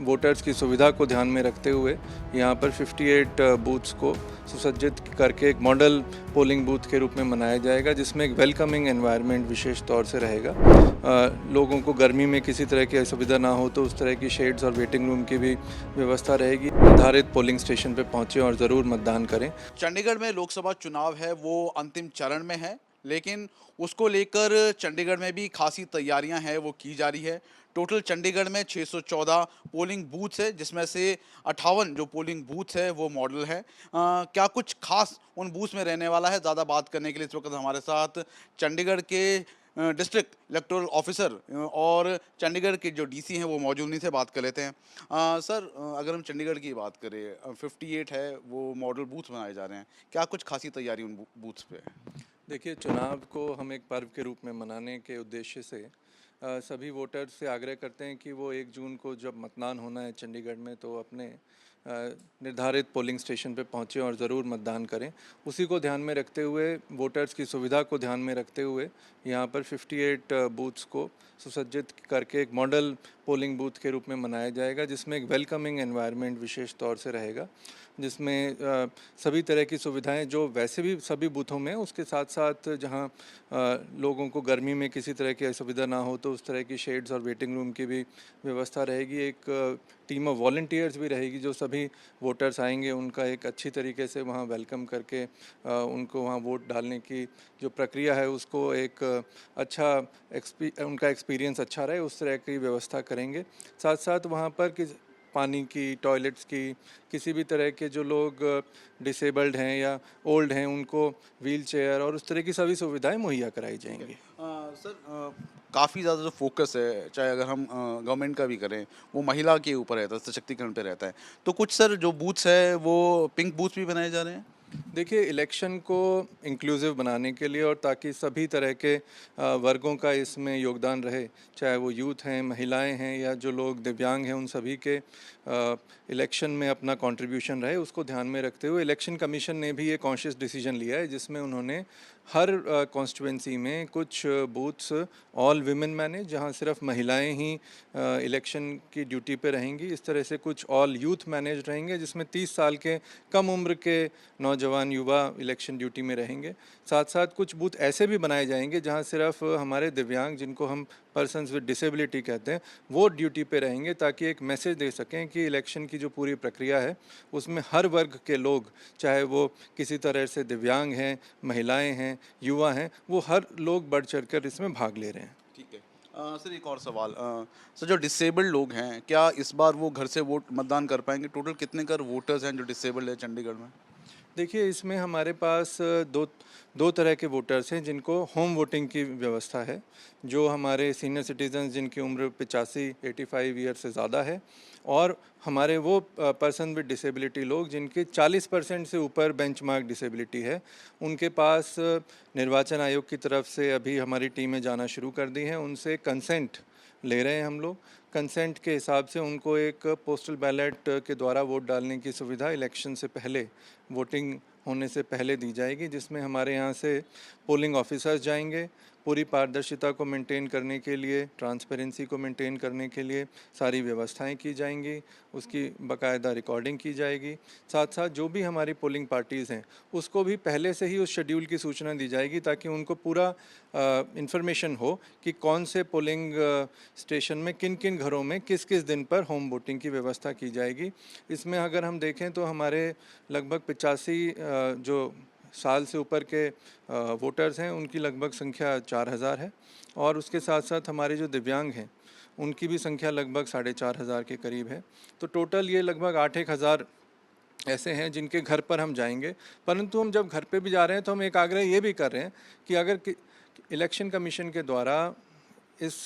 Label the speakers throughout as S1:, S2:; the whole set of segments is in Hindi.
S1: वोटर्स की सुविधा को ध्यान में रखते हुए यहाँ पर 58 बूथ्स को सुसज्जित करके एक मॉडल पोलिंग बूथ के रूप में मनाया जाएगा, जिसमें एक वेलकमिंग एनवायरनमेंट विशेष तौर से रहेगा। लोगों को गर्मी में किसी तरह की असुविधा ना हो तो उस तरह की शेड्स और वेटिंग रूम की भी व्यवस्था रहेगी। निर्धारित पोलिंग स्टेशन पर पहुँचें और ज़रूर मतदान करें।
S2: चंडीगढ़ में लोकसभा चुनाव है वो अंतिम चरण में है, लेकिन उसको लेकर चंडीगढ़ में भी खासी तैयारियां हैं वो की जा रही है। टोटल चंडीगढ़ में 614 पोलिंग बूथ्स है, जिसमें से 58 जो पोलिंग बूथ्स है वो मॉडल है। क्या कुछ खास उन बूथ्स में रहने वाला है, ज़्यादा बात करने के लिए इस वक्त हमारे साथ चंडीगढ़ के डिस्ट्रिक्ट इलेक्टोरल ऑफिसर और चंडीगढ़ के जो डीसी हैं वो मौजूद नहीं थे, बात कर लेते हैं। सर, अगर हम चंडीगढ़ की बात करें, 58 है वो मॉडल बूथ बनाए जा रहे हैं, क्या कुछ खासी तैयारी उन बूथ्स पे है?
S1: देखिए, चुनाव को हम एक पर्व के रूप में मनाने के उद्देश्य से सभी वोटर्स से आग्रह करते हैं कि वो 1 जून को जब मतदान होना है चंडीगढ़ में, तो अपने निर्धारित पोलिंग स्टेशन पे पहुँचें और ज़रूर मतदान करें। उसी को ध्यान में रखते हुए, वोटर्स की सुविधा को ध्यान में रखते हुए यहाँ पर 58 बूथ्स को सुसज्जित करके एक मॉडल पोलिंग बूथ के रूप में मनाया जाएगा, जिसमें एक वेलकमिंग एनवायरनमेंट विशेष तौर से रहेगा, जिसमें सभी तरह की सुविधाएं जो वैसे भी सभी बूथों में, उसके साथ साथ जहां लोगों को गर्मी में किसी तरह की असुविधा ना हो तो उस तरह की शेड्स और वेटिंग रूम की भी व्यवस्था रहेगी। एक टीम ऑफ वॉलंटियर्स भी रहेगी जो सभी वोटर्स आएंगे उनका एक अच्छी तरीके से वहां वेलकम करके उनको वहां वोट डालने की जो प्रक्रिया है उसको एक अच्छा उनका एक्सपीरियंस अच्छा रहे, उस तरह की व्यवस्था करेंगे। साथ साथ वहाँ पर पानी की, टॉयलेट्स की, किसी भी तरह के जो लोग डिसेबल्ड हैं या ओल्ड हैं उनको व्हील चेयर और उस तरह की सभी सुविधाएं मुहैया कराई जाएंगी।
S2: सर, काफ़ी ज़्यादा जो फोकस है, चाहे अगर हम गवर्नमेंट का भी करें, वो महिला के ऊपर रहता है, सशक्तिकरण पे रहता है। तो कुछ सर जो बूथ्स है वो पिंक बूथ भी बनाए जा रहे हैं?
S1: देखिए, इलेक्शन को इंक्लूसिव बनाने के लिए और ताकि सभी तरह के वर्गों का इसमें योगदान रहे, चाहे वो यूथ हैं, महिलाएं हैं या जो लोग दिव्यांग हैं, उन सभी के इलेक्शन में अपना कंट्रीब्यूशन रहे, उसको ध्यान में रखते हुए इलेक्शन कमीशन ने भी ये कॉन्शियस डिसीजन लिया है, जिसमें उन्होंने हर कॉन्स्टिट्यूंसी में कुछ बूथ्स ऑल विमेन मैनेज, जहां सिर्फ महिलाएं ही इलेक्शन की ड्यूटी पे रहेंगी। इस तरह से कुछ ऑल यूथ मैनेज रहेंगे, जिसमें 30 साल के कम उम्र के नौजवान युवा इलेक्शन ड्यूटी में रहेंगे। साथ साथ कुछ बूथ ऐसे भी बनाए जाएंगे जहां सिर्फ हमारे दिव्यांग, जिनको हम पर्सन्स विद डिसेबिलिटी कहते हैं, वो ड्यूटी पे रहेंगे, ताकि एक मैसेज दे सकें कि इलेक्शन की जो पूरी प्रक्रिया है उसमें हर वर्ग के लोग, चाहे वो किसी तरह से दिव्यांग हैं, महिलाएं हैं, युवा हैं, वो हर लोग बढ़ चढ़कर इसमें भाग ले रहे हैं।
S2: ठीक है। सर, एक और सवाल। सर, जो डिसेबल्ड लोग हैं, क्या इस बार वो घर से वोट मतदान कर पाएंगे? टोटल कितने कर वोटर्स हैं जो डिसेबल्ड है चंडीगढ़ में?
S1: देखिए, इसमें हमारे पास दो दो तरह के वोटर्स हैं जिनको होम वोटिंग की व्यवस्था है। जो हमारे सीनियर सिटीजन्स जिनकी उम्र 85 ईयर से ज़्यादा है, और हमारे वो पर्सन विद डिसेबिलिटी लोग जिनके 40% से ऊपर बेंचमार्क डिसेबिलिटी है, उनके पास निर्वाचन आयोग की तरफ से अभी हमारी टीमें जाना शुरू कर दी हैं, उनसे कंसेंट ले रहे हैं हम लोग। कंसेंट के हिसाब से उनको एक पोस्टल बैलेट के द्वारा वोट डालने की सुविधा इलेक्शन से पहले, वोटिंग होने से पहले दी जाएगी, जिसमें हमारे यहाँ से पोलिंग ऑफिसर्स जाएंगे। पूरी पारदर्शिता को मेंटेन करने के लिए, ट्रांसपेरेंसी को मेंटेन करने के लिए सारी व्यवस्थाएं की जाएंगी, उसकी बाकायदा रिकॉर्डिंग की जाएगी। साथ साथ जो भी हमारी पोलिंग पार्टीज़ हैं उसको भी पहले से ही उस शेड्यूल की सूचना दी जाएगी, ताकि उनको पूरा इंफॉर्मेशन हो कि कौन से पोलिंग स्टेशन में किन किन घरों में किस किस दिन पर होम वोटिंग की व्यवस्था की जाएगी। इसमें अगर हम देखें तो हमारे लगभग 85 जो साल से ऊपर के वोटर्स हैं उनकी लगभग संख्या 4000 है, और उसके साथ साथ हमारे जो दिव्यांग हैं उनकी भी संख्या लगभग 4500 के करीब है। तो टोटल ये लगभग 8-1 हज़ार ऐसे हैं जिनके घर पर हम जाएंगे। परंतु हम जब घर पे भी जा रहे हैं तो हम एक आग्रह ये भी कर रहे हैं कि अगर इलेक्शन कमीशन के द्वारा इस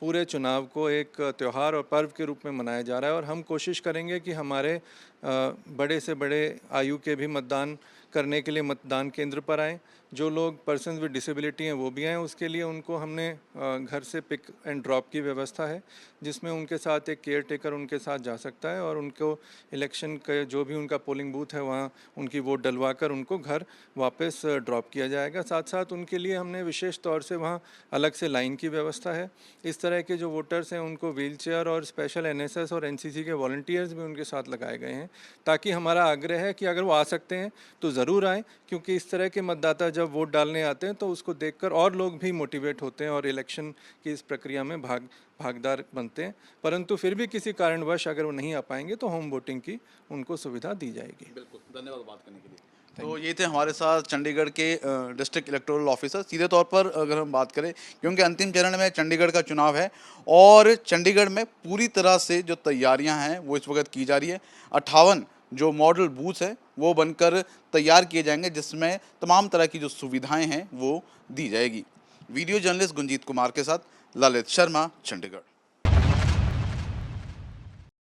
S1: पूरे चुनाव को एक त्यौहार और पर्व के रूप में मनाया जा रहा है, और हम कोशिश करेंगे कि हमारे बड़े से बड़े आयु के भी मतदान करने के लिए मतदान केंद्र पर आएँ। जो लोग पर्सन्स विद डिसेबिलिटी हैं वो भी आएँ, उसके लिए उनको हमने घर से पिक एंड ड्रॉप की व्यवस्था है, जिसमें उनके साथ एक केयर टेकर उनके साथ जा सकता है और उनको इलेक्शन का जो भी उनका पोलिंग बूथ है वहाँ उनकी वोट डलवा कर उनको घर वापस ड्रॉप किया जाएगा। साथ साथ उनके लिए हमने विशेष तौर से वहाँ अलग से लाइन की व्यवस्था है। इस तरह के जो वोटर्स हैं उनको व्हीलचेयर और स्पेशल एनएसएस और एनसीसी के वॉलंटियर्स भी उनके साथ लगाए गए हैं, ताकि हमारा आग्रह है कि अगर वो आ सकते हैं तो ज़रूर आएँ, क्योंकि इस तरह के मतदाता जब वोट डालने आते हैं तो उसको देखकर और लोग भी मोटिवेट होते हैं और इलेक्शन की इस प्रक्रिया में भागीदार बनते हैं। परंतु फिर भी किसी कारणवश अगर वो नहीं आ पाएंगे तो होम वोटिंग की उनको सुविधा दी जाएगी।
S2: बिल्कुल, धन्यवाद बात करने के लिए। तो ये थे हमारे साथ चंडीगढ़ के डिस्ट्रिक्ट इलेक्टोरल ऑफिसर। सीधे तौर पर अगर हम बात करें, क्योंकि अंतिम चरण में चंडीगढ़ का चुनाव है और चंडीगढ़ में पूरी तरह से जो तैयारियां हैं वो इस वक्त की जा रही है। 58 जो मॉडल बूथ्स हैं वो बनकर तैयार किए जाएंगे, जिसमें तमाम तरह की जो सुविधाएं हैं वो दी जाएगी। वीडियो जर्नलिस्ट गुंजीत कुमार के साथ ललित शर्मा, चंडीगढ़।